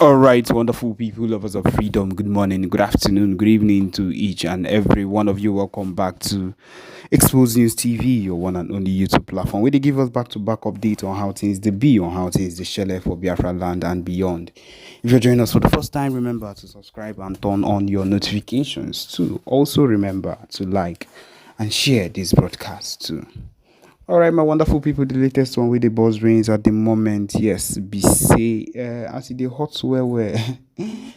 All right, wonderful people, lovers of freedom. Good morning, good afternoon, good evening to each and every one of you. Welcome back to Expose News TV, your one and only YouTube platform, where they give us back-to-back update on how things they be, on how things they share for Biafra land and beyond. If you're joining us for the first time, remember to subscribe and turn on your notifications too. Also, remember to like and share this broadcast too. All right, my wonderful people, the latest one with the buzz rings at the moment. Yes, be say as the hot where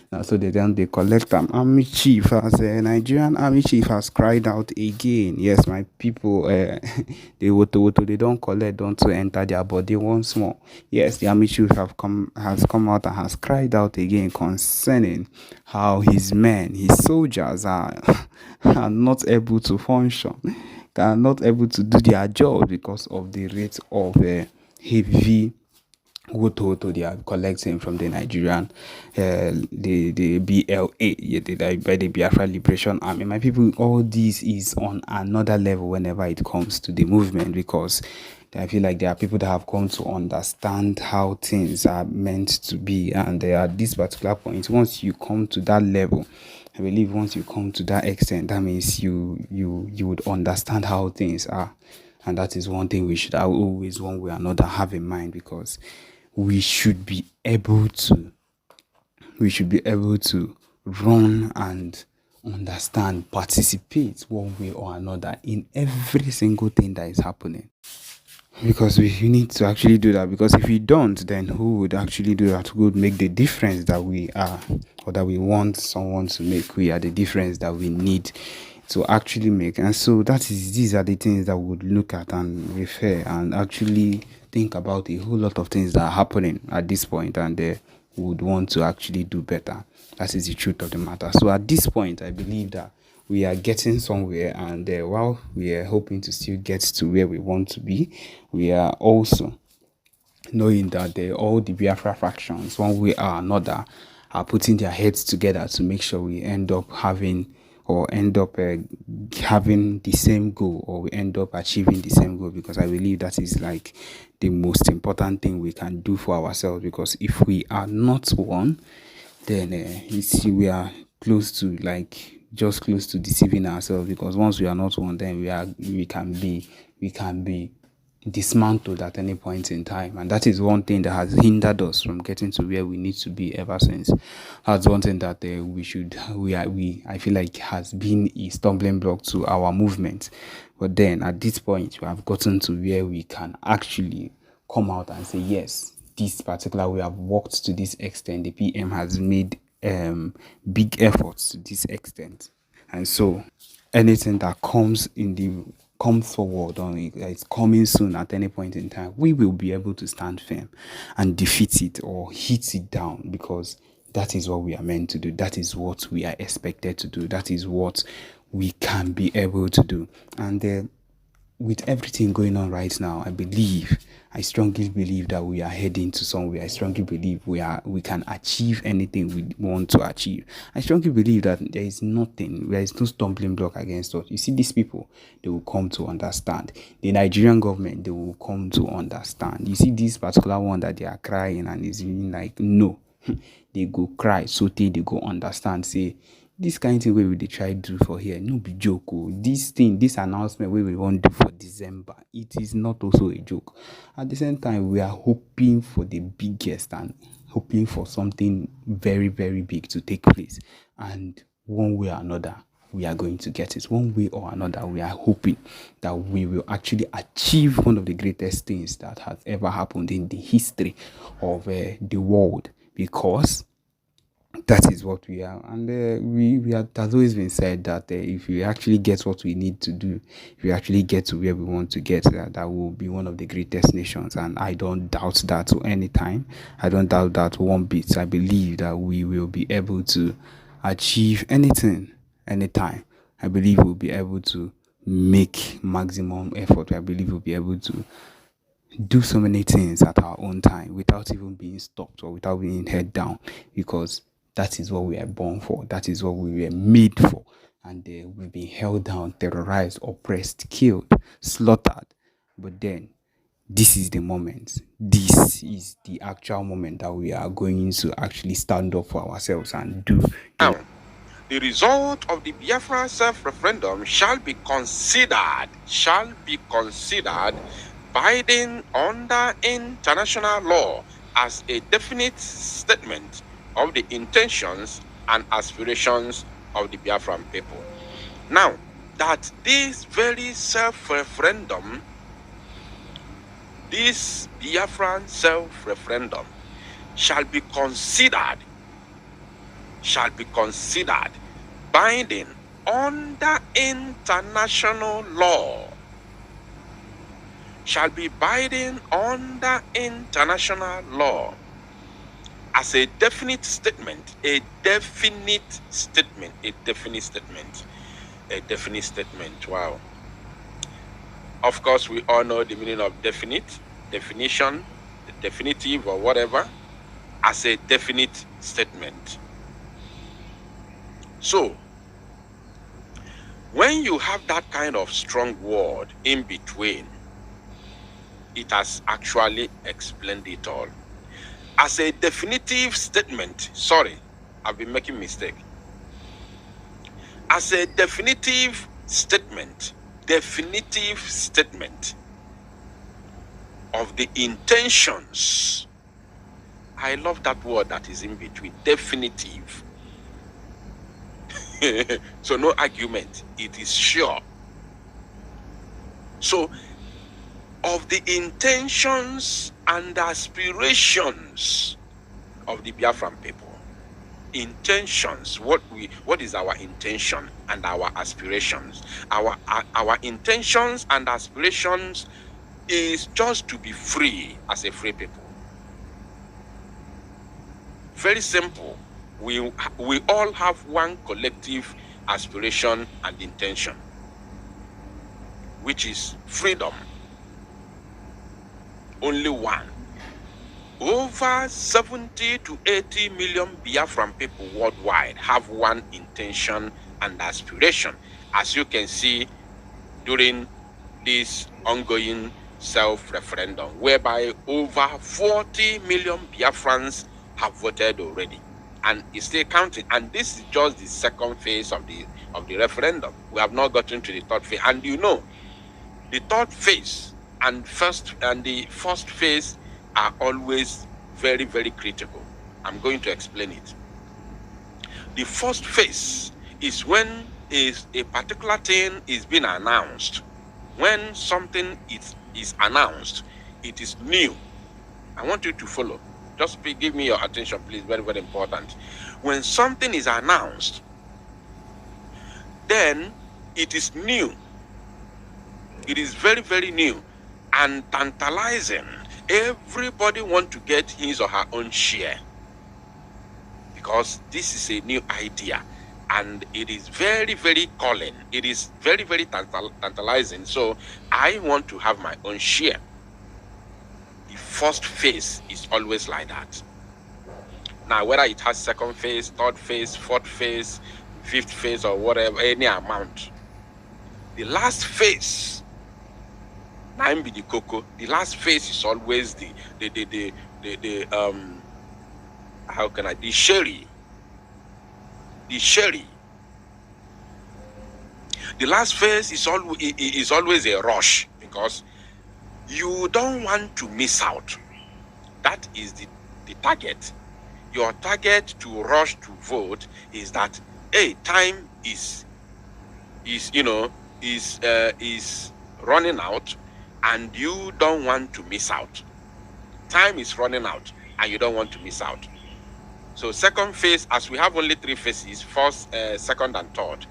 now so they collect army chief as Nigerian army chief has cried out again. Yes, my people, they don't collect, don't to enter their body once more. Yes, the army chief has come out and has cried out again concerning how his men, his soldiers are not able to function, are not able to do their job because of the rate of heavy wood they are collecting from the Nigerian, the BLA, by the Biafra Liberation Army. My people, all this is on another level whenever it comes to the movement, because I feel like there are people that have come to understand how things are meant to be, and at this particular point, once you come to that level, I believe once you come to that extent, that means you would understand how things are. And that is one thing we should always, one way or another, have in mind, because we should be able to run and understand, participate one way or another in every single thing that is happening. Because we need to actually do that. Because if we don't, then who would actually do that? Who would make the difference that we are, or that we want someone to make? We are the difference that we need to actually make. And so these are the things that we would look at and refer and actually think about a whole lot of things that are happening at this point, and would want to actually do better. That is the truth of the matter. So at this point, I believe that we are getting somewhere, and while we are hoping to still get to where we want to be, we are also knowing that all the Biafra factions, one way or another, are putting their heads together to make sure we end up having, or end up having the same goal, or we end up achieving the same goal, because I believe that is like the most important thing we can do for ourselves. Because if we are not one, then you see we are close to, like, just close to deceiving ourselves. Because once we are not one, then we can be dismantled at any point in time. And that is one thing that has hindered us from getting to where we need to be ever since. That's one thing that I feel like has been a stumbling block to our movement. But then at this point, we have gotten to where we can actually come out and say, yes, this particular we have worked to this extent. The PM has made big efforts to this extent. And so anything that comes forward, or it's coming soon at any point in time, we will be able to stand firm and defeat it or hit it down, because that is what we are meant to do. That is what we are expected to do. That is what we can be able to do. And with everything going on right now, I strongly believe that we are heading to somewhere. I strongly believe we can achieve anything we want to achieve. I strongly believe that there is no stumbling block against us. You see, these people, they will come to understand. The Nigerian government, they will come to understand. You see, this particular one that they are crying and is really like, no, they go cry, so they go understand, say, this kind of thing we try do for here, no be joke. This announcement we want do for December, it is not also a joke. At the same time, we are hoping for the biggest and hoping for something very, very big to take place. And one way or another, we are going to get it. One way or another, we are hoping that we will actually achieve one of the greatest things that has ever happened in the history of the world, because that is what we are. And it has always been said that if we actually get what we need to do, if we actually get to where we want to get, that will be one of the greatest nations. And I don't doubt that to any time. I don't doubt that one bit. I believe that we will be able to achieve anything, anytime. I believe we'll be able to make maximum effort. I believe we'll be able to do so many things at our own time without even being stopped or without being head down, because that is what we are born for. That is what we were made for. And we've been held down, terrorized, oppressed, killed, slaughtered. But then this is the moment. This is the actual moment that we are going to actually stand up for ourselves and do. Now, the result of the Biafra self-referendum shall be considered binding under international law as a definite statement of the intentions and aspirations of the Biafran people. Now, that this very self-referendum, this Biafran self-referendum shall be considered binding under international law, shall be binding under international law as a definite statement, Wow. Of course, we all know the meaning of definite, definition, definitive, or whatever, as a definite statement. So, when you have that kind of strong word in between, it has actually explained it all. As a definitive statement, sorry, I've been making mistake. As a definitive statement of the intentions. I love that word that is in between, definitive. So no argument, it is sure. So, of the intentions and aspirations of the Biafran people. Intentions, what is our intention and our aspirations? Our intentions and aspirations is just to be free as a free people. Very simple. We all have one collective aspiration and intention, which is freedom. Only one. Over 70 to 80 million Biafran people worldwide have one intention and aspiration, as you can see during this ongoing self-referendum, whereby over 40 million Biafrans have voted already, and it's still counting. And this is just the second phase of the referendum. We have not gotten to the third phase, and you know, the third phase and the first phase are always very, very critical. I'm going to explain it. The first phase is when a particular thing is being announced. When something is announced, it is new. I want you to follow. Just give me your attention, please. Very, very important. When something is announced, then it is new. It is very, very new and tantalizing. Everybody wants to get his or her own share, because this is a new idea and it is very, very calling. It is very, very tantalizing. So I want to have my own share. The first phase is always like that. Now, whether it has second phase, third phase, fourth phase, fifth phase, or whatever, any amount, the last phase, the cocoa. The last phase is always the sherry. The sherry. The last phase is always a rush, because you don't want to miss out. That is the target. Your target to rush to vote is that time is running out, and you don't want to miss out. Time is running out and you don't want to miss out. So second phase, as we have only three phases, first, second, and third.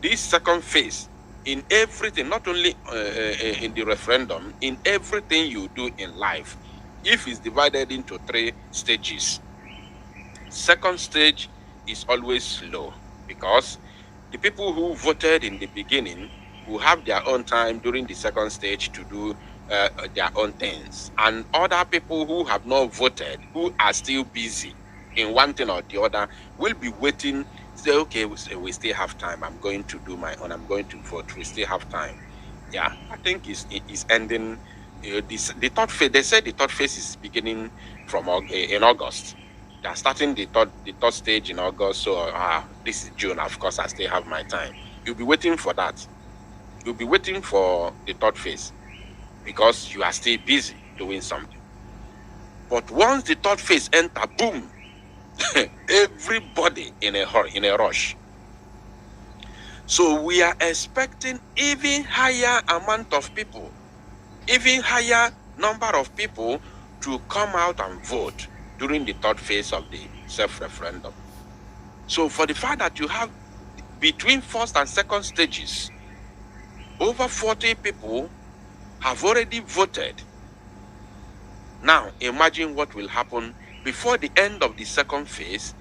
This second phase, in everything, not only in the referendum, in everything you do in life, if it's divided into three stages, second stage is always slow, because the people who voted in the beginning will have their own time during the second stage to do their own things. And other people who have not voted, who are still busy in one thing or the other, will be waiting, say, okay, we still have time. I'm going to do my own. I'm going to vote. We still have time. Yeah, I think it's ending The third phase, they said the third phase is beginning from in August. They are starting the third stage in August. So this is June. Of course, I still have my time. You'll be waiting for that. You'll be waiting for the third phase because you are still busy doing something. But once the third phase enter, boom, everybody in a hurry, in a rush. So we are expecting even higher amount of people, even higher number of people to come out and vote during the third phase of the self-referendum. So for the fact that you have between first and second stages, over 40 people have already voted. Now imagine what will happen before the end of the second phase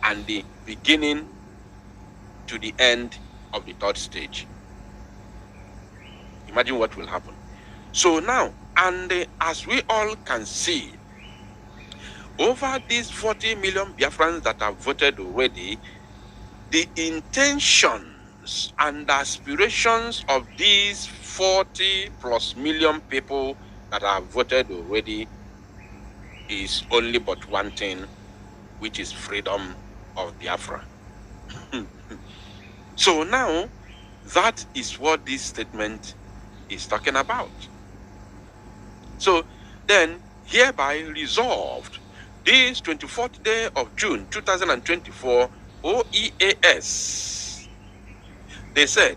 and the beginning to the end of the third stage. Imagine what will happen. So now, and as we all can see, over these 40 million Biafrans that have voted already, the intentions and aspirations of these 40 plus million people that have voted already is only but one thing, which is freedom of Biafra. So now, that is what this statement is talking about. So then, hereby resolved, this 24th day of June 2024, OEAS, they said,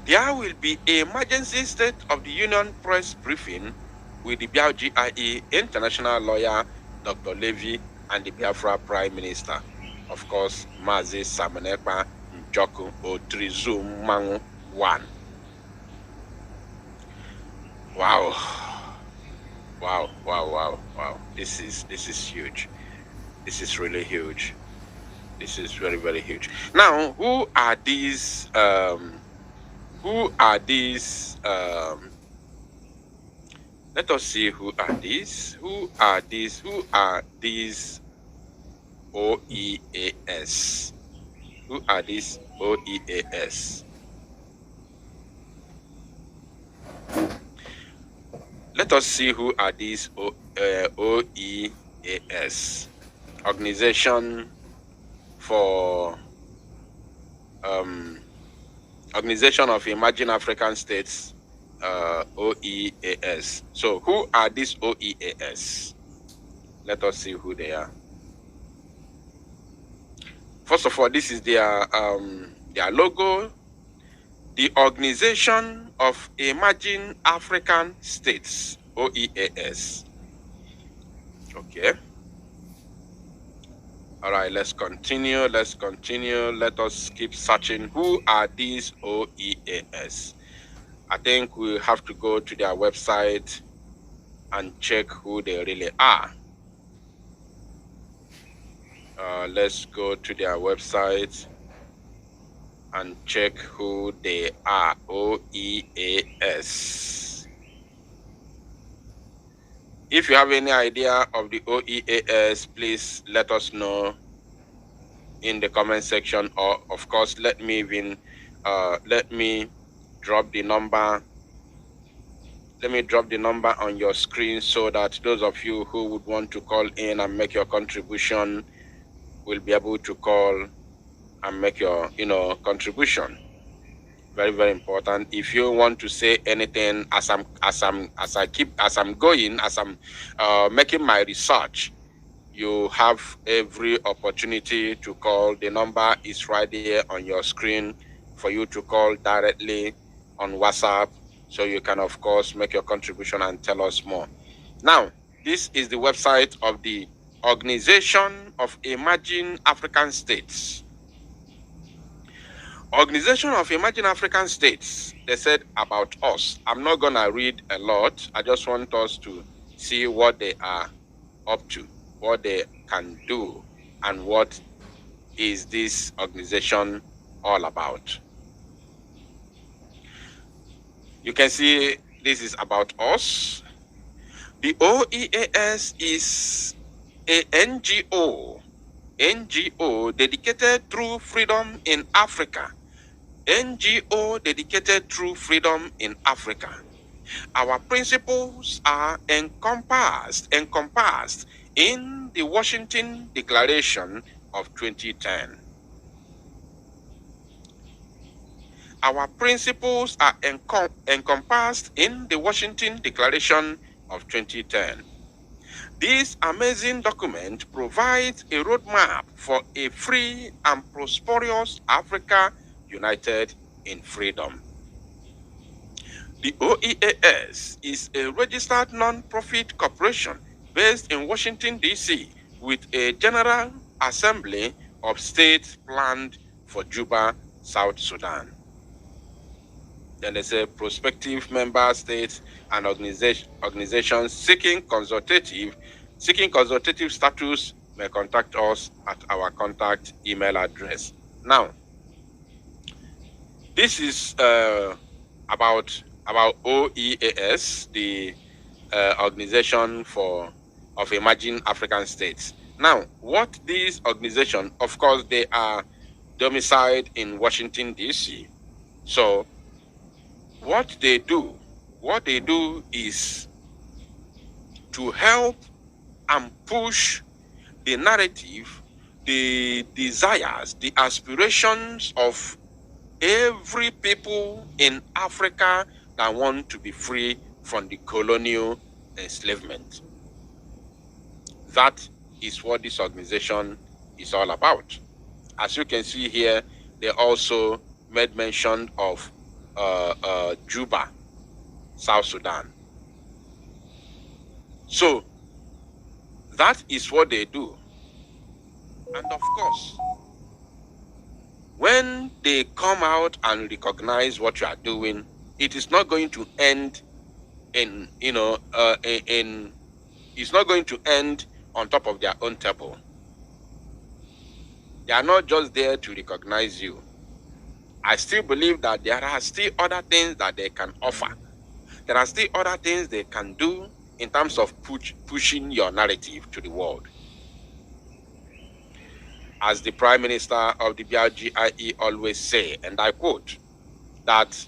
there will be an emergency state of the Union press briefing with the BIAGIE international lawyer, Dr. Levy, and the Biafra Prime Minister, of course, Mazi Samanekpa Njoku Odrizum Mangu 1. Wow. This is huge. This is really huge. This is very, very huge. Now, who are these let us see who are these. Who are these OEAS? Who are these OEAS? Let us see who are these OEAS. Organization of Emerging African States, OEAS. So who are these OEAS? Let us see who they are. First of all, this is their logo. The Organization of Emerging African States, OEAS. Okay. All right, let's continue. Let us keep searching. Who are these OEAS? I think we have to go to their website and check who they really are. Let's go to their website and check who they are. OEAS. If you have any idea of the OEAS, please let us know in the comment section, or of course let me drop the number. Let me drop the number on your screen so that those of you who would want to call in and make your contribution will be able to call and make your contribution. Very, very important. If you want to say anything as I'm making my research, you have every opportunity to call. The number is right there on your screen for you to call directly on WhatsApp, so you can of course make your contribution and tell us more. Now, this is the website of the Organization of Emerging African States. Organization of Emerging African States, they said about us. I'm not gonna read a lot. I just want us to see what they are up to, what they can do, and what is this organization all about. You can see this is about us. The OEAS is a NGO dedicated through freedom in Africa NGO dedicated true freedom in Africa. Our principles are encompassed in the Washington Declaration of 2010. Our principles are encompassed in the Washington Declaration of 2010. This amazing document provides a roadmap for a free and prosperous Africa united in freedom. The OEAS is a registered non-profit corporation based in Washington, D.C., with a General Assembly of States planned for Juba, South Sudan. Then there's a prospective member states and organizations seeking consultative status may contact us at our contact email address. Now, this is about OEAS, the organization of emerging African states. Now, what these organizations, of course, they are domiciled in Washington, D.C. So, what they do is to help and push the narrative, the desires, the aspirations of every people in Africa that want to be free from the colonial enslavement. That is what this organization is all about. As you can see here, they also made mention of Juba, South Sudan. So that is what they do. And of course, when they come out and recognize what you are doing, it is not going to end it's not going to end on top of their own table. They are not just there to recognize you. I still believe that there are still other things that they can offer. There are still other things they can do in terms of pushing your narrative to the world. As the Prime Minister of the BRGIE always say, and I quote, that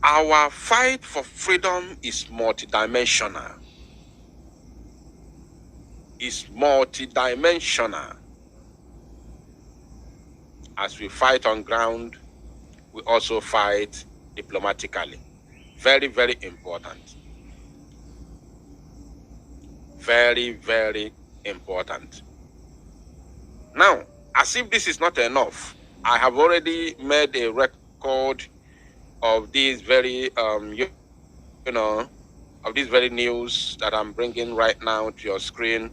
our fight for freedom is multidimensional. It's multidimensional. As we fight on ground, we also fight diplomatically. Very, very important. Very, very important. Now, as if this is not enough, I have already made a record of these very, of this very news that I'm bringing right now to your screen.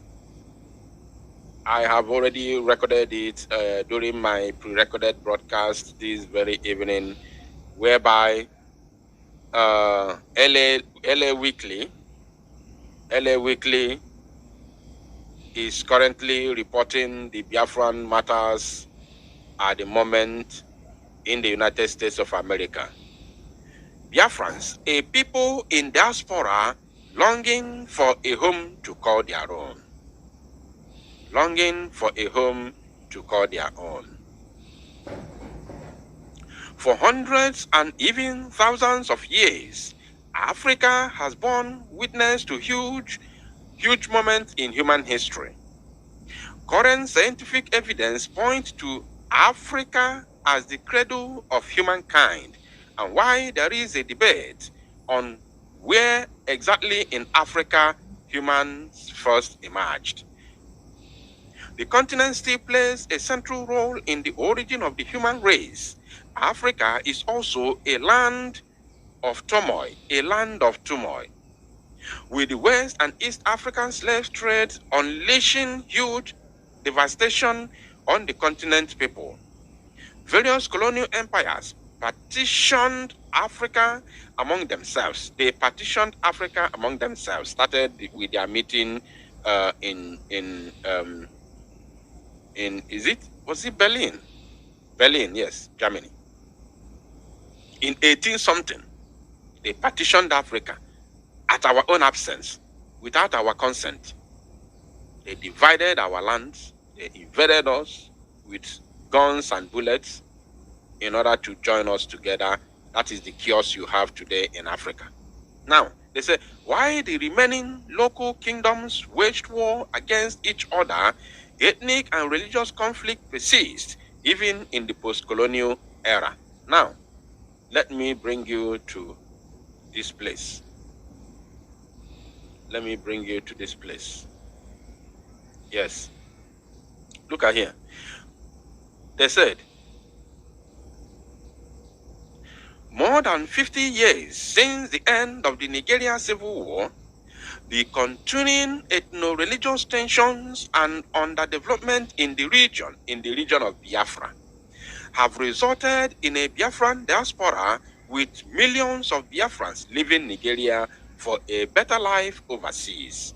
I have already recorded it during my pre-recorded broadcast this very evening, whereby LA Weekly is currently reporting the Biafran matters at the moment in the United States of America. Biafrans, a people in diaspora longing for a home to call their own. Longing for a home to call their own. For hundreds and even thousands of years, Africa has borne witness to huge moments in human history. Current scientific evidence points to Africa as the cradle of humankind, and why there is a debate on where exactly in Africa humans first emerged. The continent still plays a central role in the origin of the human race. Africa is also a land of turmoil, with the West and East African slave trade unleashing huge devastation on the continent's people. Various colonial empires partitioned Africa among themselves. They partitioned Africa among themselves. Started with their meeting was it Berlin? Berlin, yes, Germany. In 18-something, they partitioned Africa at our own absence, without our consent. They divided our lands, they invaded us with guns and bullets, in order to join us together. That is the chaos you have today in Africa. Now, they say, why the remaining local kingdoms waged war against each other, ethnic and religious conflict persist, even in the post-colonial era. Now, let me bring you to this place. Let me bring you to this place. Yes. Look at here. They said, more than 50 years since the end of the Nigerian Civil War, the continuing ethno-religious tensions and underdevelopment in the region of Biafra, have resulted in a Biafran diaspora with millions of Biafrans leaving Nigeria for a better life overseas.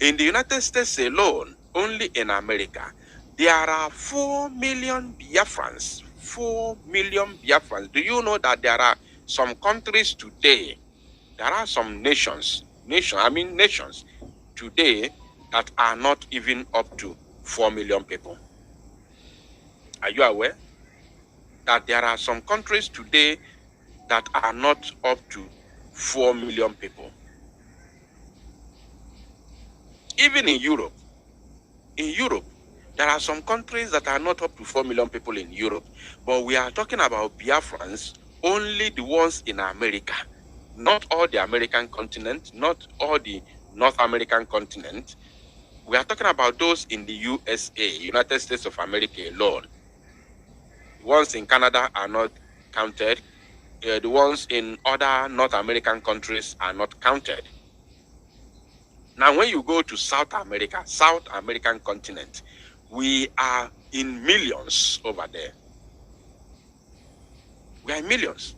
In the United States alone, only in America, there are 4 million Biafrans. 4 million Biafrans. Do you know that there are some countries today, there are some nations today that are not even up to 4 million people? Are you aware that there are some countries today that are not up to 4 million people? Even in Europe, there are some countries that are not up to 4 million people in Europe, but we are talking about Biafrans, only the ones in America, not all the American continent, not all the North American continent. We are talking about those in the USA, United States of America alone. The ones in Canada are not counted. The ones in other North American countries are not counted. Now, when you go to South American continent, we are in millions over there. We are in millions.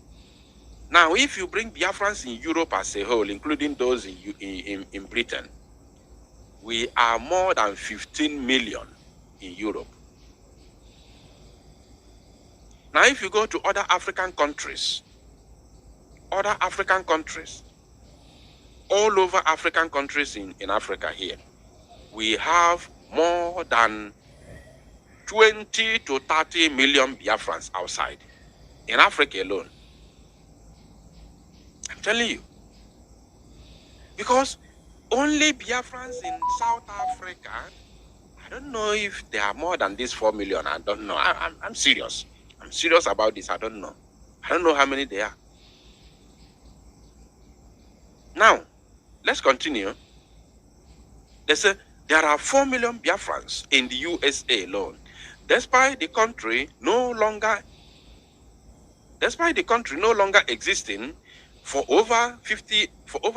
Now, if you bring Biafrans in Europe as a whole, including those in Britain, we are more than 15 million in Europe. Now, if you go to other African countries, all over African countries in Africa here, we have more than 20 to 30 million Biafrans outside, in Africa alone. I'm telling you. Because only Biafrans in South Africa, I don't know if there are more than this 4 million. I don't know. I'm serious. I'm serious about this. I don't know. I don't know how many there are. Now, let's continue. They say there are 4 million Biafrans in the USA alone, despite the country no longer existing for over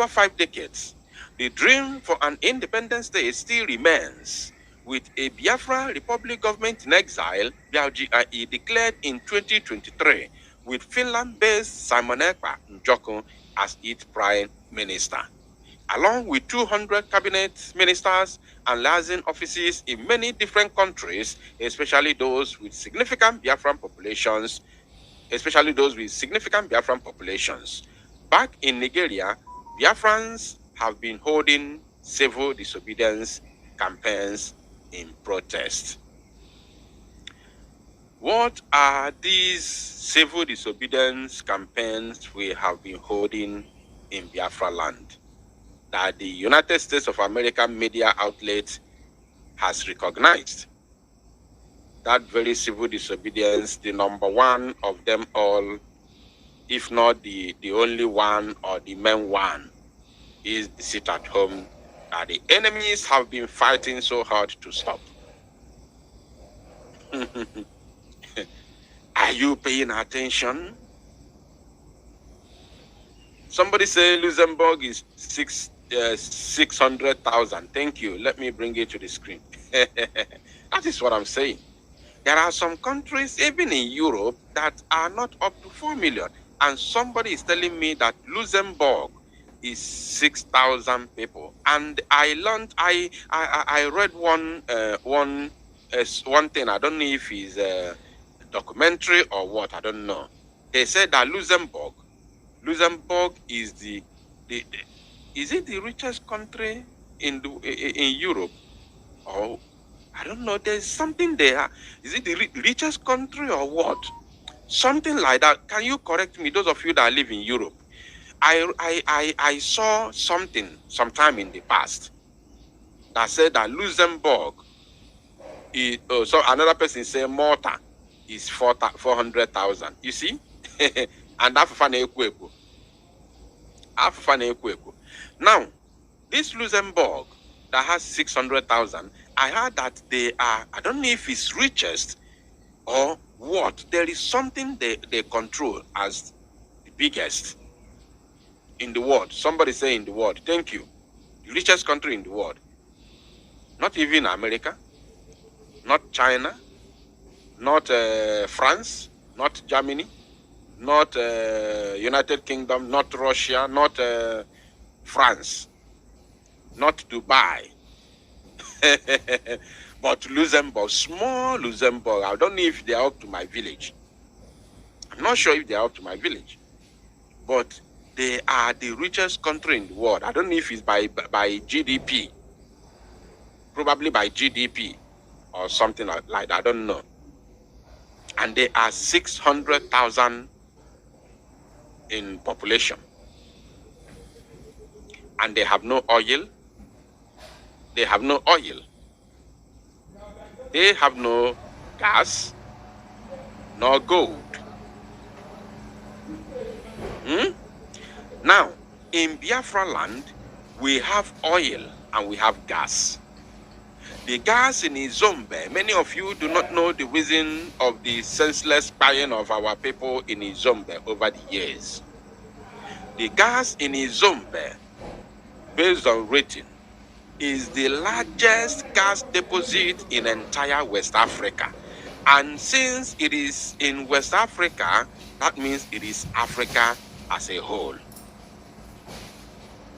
5 decades. The dream for an independent state still remains, with a Biafra Republic government in exile, BRGIE, declared in 2023, with Finland-based Simon Ekpa Njoko as its prime minister, along with 200 cabinet ministers and liaison offices in many different countries, especially those with significant Biafran populations. Back in Nigeria, Biafrans have been holding civil disobedience campaigns in protest. What are these civil disobedience campaigns we have been holding in Biafra land that the United States of America media outlet has recognized? That very civil disobedience, the number one of them all, if not the only one or the main one, is the sit at home that the enemies have been fighting so hard to stop. Are you paying attention? Somebody say Luxembourg is 600,000. Thank you. Let me bring it to the screen. That is what I'm saying. There are some countries, even in Europe, that are not up to 4 million. And somebody is telling me that Luxembourg is 6,000 people. And I learned, I read one thing. I don't know if it's a documentary or what. I don't know. They said that Luxembourg is is it the richest country in Europe? Or I don't know. There's something there. Is it the richest country or what? Something like that. Can you correct me, those of you that live in Europe? I saw something sometime in the past that said that Luxembourg is, so another person said Malta is 400,000. You see? And now, this Luxembourg that has 600,000, I heard that they are, I don't know if it's richest or what. There is something they control as the biggest in the world. Somebody say in the world. Thank you. The richest country in the world. Not even America, not China, not France, not Germany, not United Kingdom, not Russia, not France, not Dubai. But Luxembourg, small Luxembourg, I don't know if they are up to my village. I'm not sure if they are up to my village. But they are the richest country in the world. I don't know if it's by GDP. Probably by GDP or something like that. I don't know. And they are 600,000 in population. And they have no oil. They have no oil. They have no gas, nor gold. Now, in Biafra land, we have oil and we have gas. The gas in Izombe, many of you do not know the reason of the senseless buying of our people in Izombe over the years. The gas in Izombe, based on rating, is the largest gas deposit in entire West Africa. And since it is in West Africa, that means it is Africa as a whole.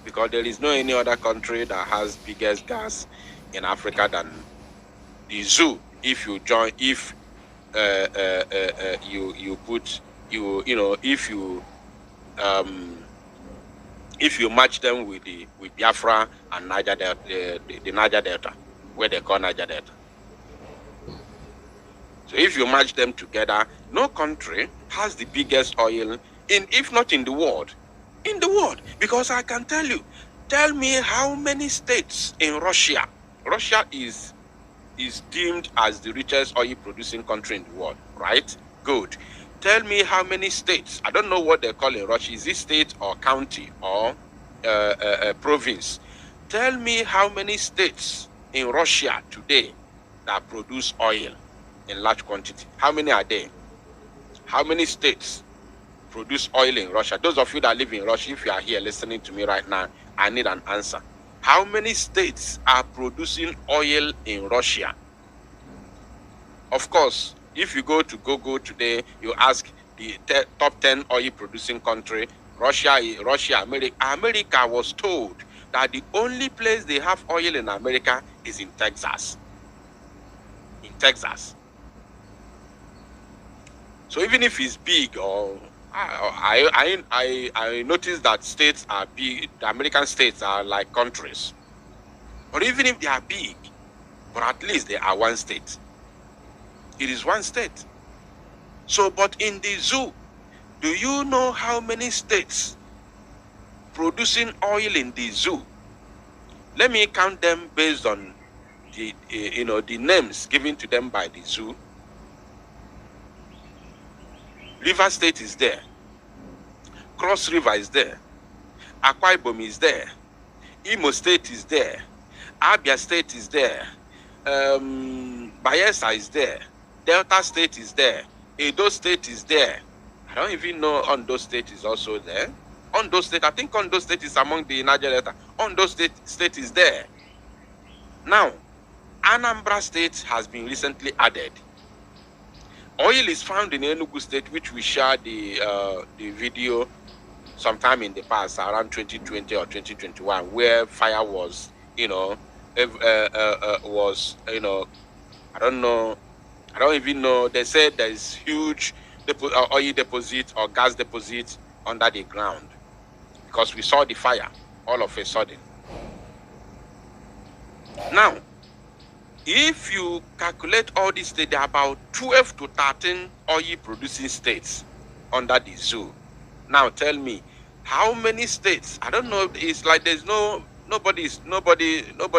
Because there is no any other country that has biggest gas in Africa than the zoo. If you join, if if you match them with Biafra and Niger Delta, the Niger Delta, where they call Niger Delta. So if you match them together, no country has the biggest oil if not in the world. In the world, because I can tell you, tell me how many states in Russia. Russia is deemed as the richest oil producing country in the world, right? Good. Tell me how many states. I don't know what they call in Russia. Is it state or county or province? Tell me how many states in Russia today that produce oil in large quantity. How many are there? How many states produce oil in Russia? Those of you that live in Russia, if you are here listening to me right now, I need an answer. How many states are producing oil in Russia? Of course, if you go to Google today, you ask the top 10 oil producing country, Russia, America. America was told that the only place they have oil in America is in Texas. In Texas. So even if it's big, or I noticed that states are big, the American states are like countries. But even if they are big, but at least they are one state. It is one state. So, but in the zoo, do you know how many states producing oil in the zoo? Let me count them based on the the names given to them by the zoo. River State is there. Cross River is there. Akwa Ibom is there. Imo State is there. Abia State is there. Bayelsa is there. Delta State is there. Edo State is there. I don't even know Ondo State is also there. Ondo State, I think Ondo State is among the Niger Delta. Ondo State is there. Now, Anambra State has been recently added. Oil is found in Enugu State, which we shared the video sometime in the past, around 2020 or 2021, where fire was, I don't know. I don't even know. They said there is huge oil deposit or gas deposit under the ground because we saw the fire all of a sudden. Now, If you calculate all these states, there are about 12 to 13 oil producing states under the zoo. Now tell me, how many states? I don't know. It's like there's nobody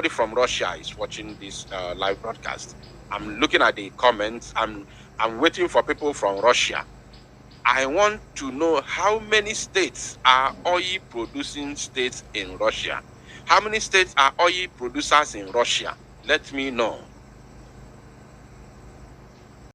from Russia is watching this live broadcast. I'm looking at the comments. I'm waiting for people from Russia. I want to know how many states are oil producing states in Russia. How many states are oil producers in Russia? Let me know.